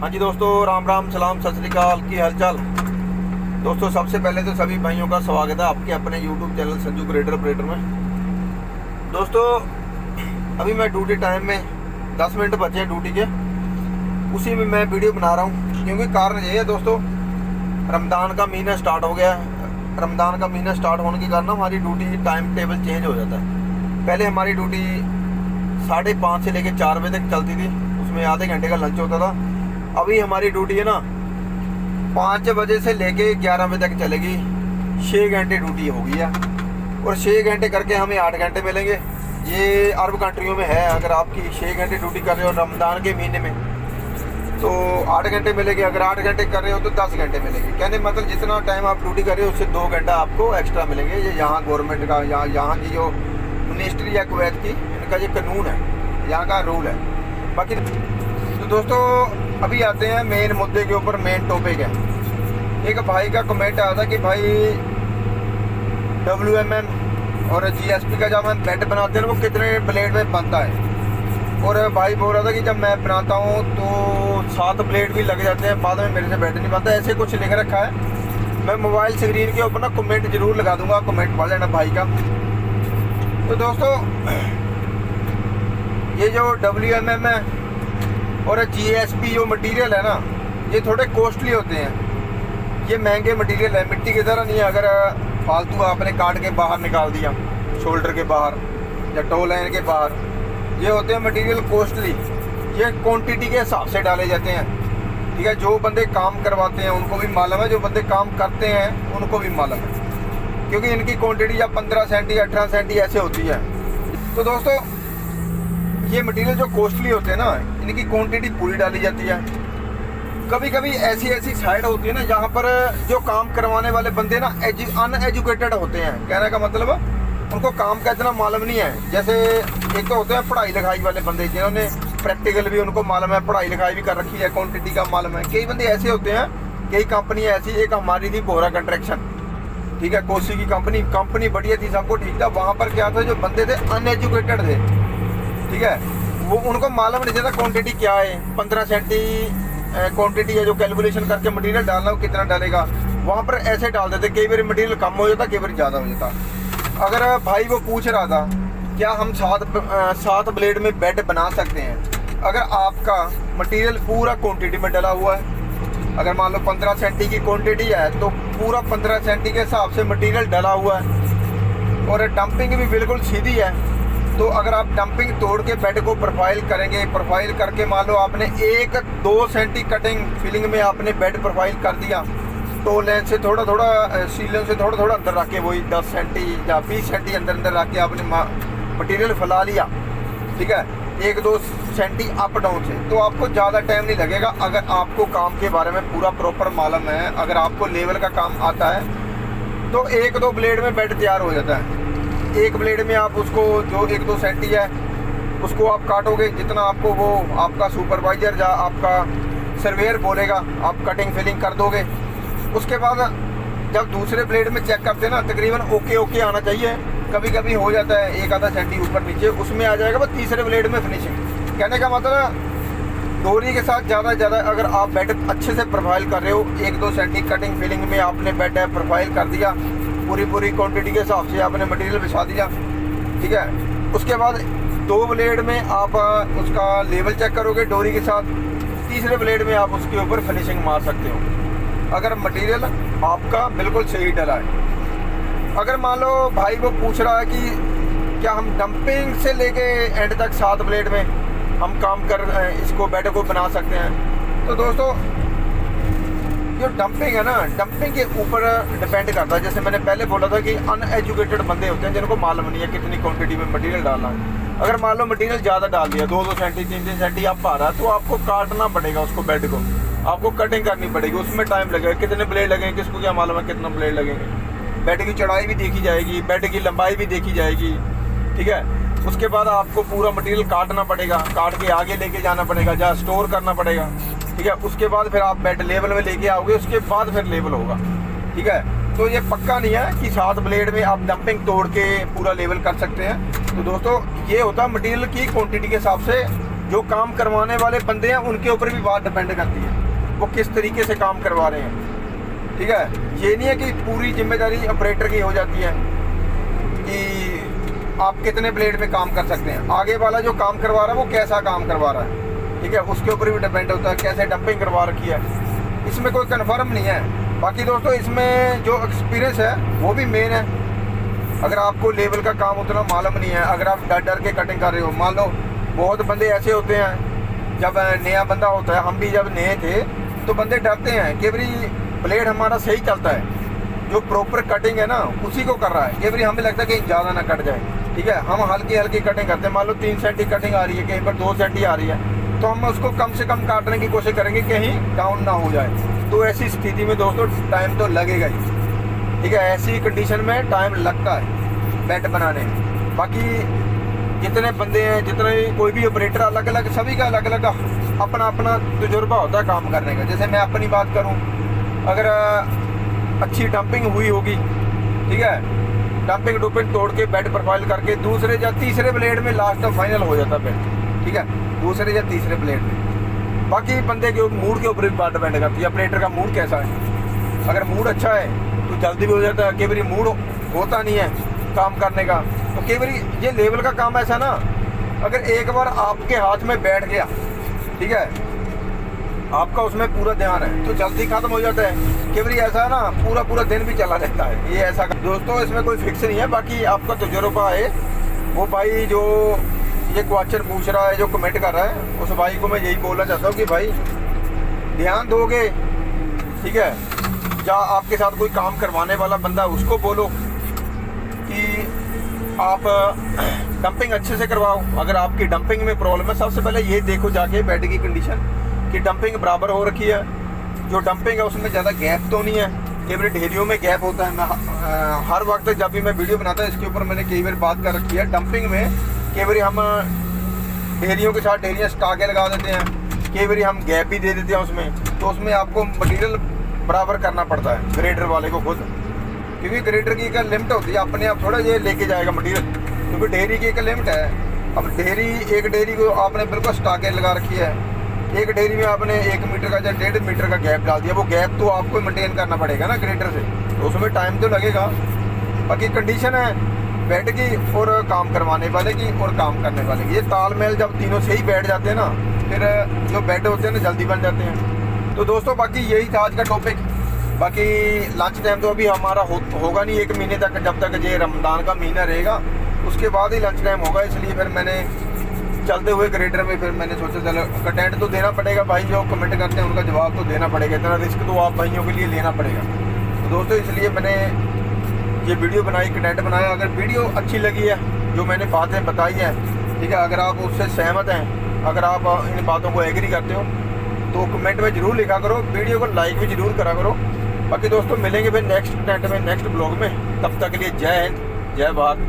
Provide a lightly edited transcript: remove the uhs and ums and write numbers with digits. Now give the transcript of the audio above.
हाँ जी दोस्तों, राम राम सलाम सत श्री अकाल की हालचाल। दोस्तों सबसे पहले तो सभी भाइयों का स्वागत है आपके अपने YouTube channel Sanju creator operator में। दोस्तों अभी मैं ड्यूटी टाइम में 10 मिनट बचे हैं ड्यूटी के, उसी में मैं वीडियो बना रहा हूँ क्योंकि कारण ये है दोस्तों, रमज़ान का महीना स्टार्ट हो गया है। रमज़ान का महीना स्टार्ट होने के कारण हमारी ड्यूटी टाइम टेबल चेंज हो जाता है। पहले हमारी ड्यूटी 5:30 से लेकर 4 बजे तक चलती थी, उसमें आधे घंटे का लंच होता था। अभी हमारी ड्यूटी है ना 5 बजे से लेके 11 बजे तक चलेगी। 6 घंटे ड्यूटी हो गई है और 6 घंटे करके हमें 8 घंटे मिलेंगे। ये अरब कंट्रियों में है, अगर आपकी 6 घंटे ड्यूटी कर रहे हो रमज़ान के महीने में तो 8 घंटे मिलेंगे। अगर 8 घंटे कर रहे हो तो 10 घंटे मिलेंगे। कहने मतलब जितना टाइम आप ड्यूटी कर रहे हो उससे 2 घंटा आपको एक्स्ट्रा मिलेंगे। ये यहाँ गवर्नमेंट का यहाँ की जो मिनिस्ट्री है कुवैत की, इनका ये कानून है, यहाँ का रूल है। बाकी तो दोस्तों अभी आते हैं मेन मुद्दे के ऊपर। मेन टॉपिक है, एक भाई का कमेंट आया था कि भाई WMM और GSP का जब हम बेड बनाते हैं वो कितने ब्लेड में बनता है। और भाई बोल रहा था कि जब मैं बनाता हूँ तो 7 ब्लेड भी लग जाते हैं, बाद में मेरे से बेड नहीं बनता, ऐसे कुछ लिख रखा है। मैं मोबाइल स्क्रीन के ऊपर ना कमेंट जरूर लगा दूंगा, कमेंट पढ़ लेना भाई का। तो दोस्तों ये जो WMM है और GSP जो मटेरियल है ना, ये थोड़े कॉस्टली होते हैं। ये महंगे मटेरियल है, मिट्टी की तरह नहीं है। अगर फालतू आपने काट के बाहर निकाल दिया शोल्डर के बाहर या टो लाइन के बाहर, ये होते हैं मटेरियल कॉस्टली। ये क्वांटिटी के हिसाब से डाले जाते हैं, ठीक है। जो बंदे काम करवाते हैं उनको भी मालूम है, जो बंदे काम करते हैं उनको भी मालूम है, क्योंकि इनकी क्वांटिटी या 15 सेंटी 18 सेंटी ऐसे होती है। तो दोस्तों ये मटेरियल जो कॉस्टली होते हैं ना, इनकी क्वांटिटी पूरी डाली जाती है। कभी कभी ऐसी साइड होती है ना जहाँ पर जो काम करवाने वाले बंदे ना अनएजुकेटेड होते हैं। कहने का मतलब उनको काम का इतना मालूम नहीं है। जैसे एक तो होते हैं पढ़ाई लिखाई वाले बंदे, जिन्होंने प्रैक्टिकल भी उनको मालूम है, पढ़ाई लिखाई भी कर रखी है, क्वांटिटी का मालूम है। कई बंदे ऐसे होते हैं, कई कंपनियाँ ऐसी, एक हमारी थी बोरा कंस्ट्रक्शन, ठीक है, कोसी की कंपनी बढ़िया थी, सबको ठीक था। वहाँ पर क्या था, जो बंदे थे अनएजुकेटेड थे, ठीक है, वो उनको मालूम नहीं था क्वांटिटी क्या है। 15 सेंटी क्वांटिटी है जो कैलकुलेशन करके मटेरियल डालना, वो कितना डालेगा, वहाँ पर ऐसे डाल देते। कई बार मटेरियल कम हो जाता, कई बार ज़्यादा हो जाता। अगर भाई वो पूछ रहा था क्या हम 7 ब्लेड में बेड बना सकते हैं, अगर आपका मटेरियल पूरा क्वांटिटी में डला हुआ है, अगर मान लो 15 सेंटी की क्वांटिटी है तो पूरा 15 सेंटी के हिसाब से मटेरियल डला हुआ है और डंपिंग भी बिल्कुल सीधी है, तो अगर आप डंपिंग तोड़ के बेड को प्रोफाइल करेंगे, प्रोफाइल करके मान लो आपने 1-2 सेंटी कटिंग फिलिंग में आपने बेड प्रोफाइल कर दिया, तो लेंथ से थोड़ा सीलन से थोड़ा अंदर रख के, वही 10 सेंटी या 20 सेंटी अंदर रख के आपने मटेरियल फैला लिया, ठीक है, 1-2 सेंटी अप डाउन से, तो आपको ज़्यादा टाइम नहीं लगेगा। अगर आपको काम के बारे में पूरा प्रॉपर मालूम है, अगर आपको लेवल का काम आता है, तो 1-2 ब्लेड में बेड तैयार हो जाता है। एक ब्लेड में आप उसको जो 1-2 सेंटी है उसको आप काटोगे, जितना आपको वो आपका सुपरवाइजर या आपका सर्वेयर बोलेगा, आप कटिंग फिलिंग कर दोगे। उसके बाद जब दूसरे ब्लेड में चेक करते हैं ना, तकरीबन ओके आना चाहिए। कभी कभी हो जाता है 1-आधा सेंटी ऊपर नीचे, उसमें आ जाएगा बस तीसरे ब्लेड में फिनिशिंग। कहने का मतलब डोरी के साथ ज़्यादा अगर आप बेड अच्छे से प्रोफाइल कर रहे हो, 1-2 सेंटी कटिंग फिलिंग में आपने बेड प्रोफाइल कर दिया, पूरी क्वांटिटी के हिसाब से आपने मटेरियल बिछा दिया, ठीक है। उसके बाद 2 ब्लेड में आप उसका लेवल चेक करोगे डोरी के साथ, तीसरे ब्लेड में आप उसके ऊपर फिनिशिंग मार सकते हो, अगर मटेरियल आपका बिल्कुल सही डला है। अगर मान लो भाई वो पूछ रहा है कि क्या हम डंपिंग से लेके एंड तक 7 ब्लेड में हम काम कर इसको बेड को बना सकते हैं, तो दोस्तों जो डंपिंग है ना, डंपिंग के ऊपर डिपेंड करता है। जैसे मैंने पहले बोला था कि अनएजुकेटेड बंदे होते हैं, जिनको मालूम नहीं है कितनी क्वांटिटी में मटेरियल डालना है। अगर मान लो मटेरियल ज़्यादा डाल दिया, 2-2 सेंटी 3-3 सेंटी आप पा रहा है, तो आपको काटना पड़ेगा उसको, बेड को आपको कटिंग करनी पड़ेगी, उसमें टाइम लगेगा। कितने ब्लेड लगेंगे किसको क्या मालूम है, कितना ब्लेड लगेंगे। बेड की चौड़ाई भी देखी जाएगी, बेड की लंबाई भी देखी जाएगी, ठीक है। उसके बाद आपको पूरा मटेरियल काटना पड़ेगा, काट के आगे लेके जाना पड़ेगा, जहाँ स्टोर करना पड़ेगा, ठीक है। उसके बाद फिर आप बेड लेवल में लेके आओगे, उसके बाद फिर लेवल होगा, ठीक है। तो ये पक्का नहीं है कि 7 ब्लेड में आप डंपिंग तोड़ के पूरा लेवल कर सकते हैं। तो दोस्तों ये होता है मटेरियल की क्वांटिटी के हिसाब से जो काम करवाने वाले बंदे हैं उनके ऊपर भी बात डिपेंड करती है, वो किस तरीके से काम करवा रहे हैं। ठीक है, ये नहीं है कि पूरी जिम्मेदारी ऑपरेटर की हो जाती है कि आप कितने ब्लेड में काम कर सकते हैं। आगे वाला जो काम करवा रहा है वो कैसा काम करवा रहा है, ठीक है, उसके ऊपर भी डिपेंड होता है, कैसे डंपिंग करवा रखी है। इसमें कोई कन्फर्म नहीं है। बाकी दोस्तों इसमें जो एक्सपीरियंस है वो भी मेन है। अगर आपको लेवल का काम उतना मालूम नहीं है, अगर आप डर डर के कटिंग कर रहे हो, मान लो बहुत बंदे ऐसे होते हैं, जब नया बंदा होता है, हम भी जब नए थे तो बंदे डरते हैं कि भाई ब्लेड हमारा सही चलता है, जो प्रॉपर कटिंग है ना उसी को कर रहा है, कि भाई हमें लगता है कहीं ज़्यादा ना कट जाए। ठीक है, हम हल्की हल्की कटिंग करते हैं, मान लो 3 सेंटी कटिंग आ रही है, कहीं पर 2 सेंटी आ रही है, तो हम उसको कम से कम काटने की कोशिश करेंगे कहीं डाउन ना हो जाए। तो ऐसी स्थिति में दोस्तों टाइम तो लगेगा ही। ठीक है, ऐसी कंडीशन में टाइम लगता है बेड बनाने में। बाकी जितने बंदे हैं, जितने कोई भी ऑपरेटर अलग अलग, सभी का अलग अलग अपना अपना तजुर्बा होता है काम करने का। जैसे मैं अपनी बात करूं, अगर अच्छी डंपिंग हुई होगी, ठीक है, डंपिंग डुपिंग तोड़ के बेड प्रोफाइल करके दूसरे या तीसरे ब्लेड में लास्ट में फाइनल हो जाता बेड। ठीक है, दूसरे या तीसरे ब्लेड में। बाकी बंदे के मूड के ऊपर भी बात डिपेंड करती है, ऑपरेटर का मूड कैसा है। अगर मूड अच्छा है तो जल्दी भी हो जाता है, कई बार मूड होता नहीं है काम करने का, तो कई बार ये लेवल का काम ऐसा ना, अगर एक बार आपके हाथ में बैठ गया, ठीक है, आपका उसमें पूरा ध्यान है, तो जल्दी खत्म हो जाता है। कई बार ऐसा है ना, पूरा पूरा दिन भी चला रहता है। ये ऐसा दोस्तों इसमें कोई फिक्स नहीं है। बाकी आपका तजुर्बा है। वो भाई जो ये क्वेश्चन पूछ रहा है, जो कमेंट कर रहा है, उस भाई को मैं यही बोलना चाहता हूँ कि भाई ध्यान दोगे, ठीक है, या आपके साथ कोई काम करवाने वाला बंदा उसको बोलो कि आप डंपिंग अच्छे से करवाओ। अगर आपकी डंपिंग में प्रॉब्लम है, सबसे पहले ये देखो जाके बेड की कंडीशन कि डंपिंग बराबर हो रखी है, जो डंपिंग है उसमें ज़्यादा गैप तो नहीं है। कई बार ढेरियों में गैप होता है। मैं हर वक्त जब भी मैं वीडियो बनाता हूँ इसके ऊपर मैंने कई बार बात कर रखी है। डंपिंग में कई बार हम ढेरियों के साथ ढेरियाँ स्टाके लगा देते हैं, कई बार हम गैप भी दे देते हैं उसमें, तो उसमें आपको मटेरियल बराबर करना पड़ता है ग्रेडर वाले को खुद, क्योंकि ग्रेडर की एक लिमिट होती है, अपने आप थोड़ा ये लेके जाएगा मटेरियल, क्योंकि डेयरी की एक लिमिट है। अब डेयरी, एक डेयरी को आपने बिल्कुल स्टाके लगा रखी है, एक डेयरी में आपने 1 मीटर का या 1.5 मीटर का गैप डाल दिया, वो गैप तो आपको मेंटेन करना पड़ेगा ना ग्रेडर से, तो उसमें टाइम तो लगेगा। बाकी कंडीशन है बेड की और काम करवाने वाले की और काम करने वाले की, ये तालमेल जब तीनों से ही बैठ जाते हैं ना, फिर जो बेड होते हैं ना जल्दी बन जाते हैं। तो दोस्तों बाकी यही था आज का टॉपिक। बाकी लंच टाइम तो अभी हमारा होगा नहीं 1 महीने तक, जब तक ये रमज़ान का महीना रहेगा उसके बाद ही लंच टाइम होगा। इसलिए फिर मैंने चलते हुए ग्रेडर में फिर मैंने सोचा चलो कंटेंट तो देना पड़ेगा, भाई जो कमेंट करते हैं उनका जवाब तो देना पड़ेगा, इतना रिस्क तो आप भाइयों के लिए लेना पड़ेगा। तो दोस्तों इसलिए मैंने ये वीडियो बनाई, कंटेंट बनाया। अगर वीडियो अच्छी लगी है, जो मैंने बातें बताई हैं, ठीक है, अगर आप उससे सहमत हैं, अगर आप इन बातों को एग्री करते हो तो कमेंट में ज़रूर लिखा करो, वीडियो को लाइक भी ज़रूर करा करो। बाकी दोस्तों मिलेंगे फिर नेक्स्ट कंटेंट में, नेक्स्ट ब्लॉग में। तब तक के लिए जय हिंद, जय भारत।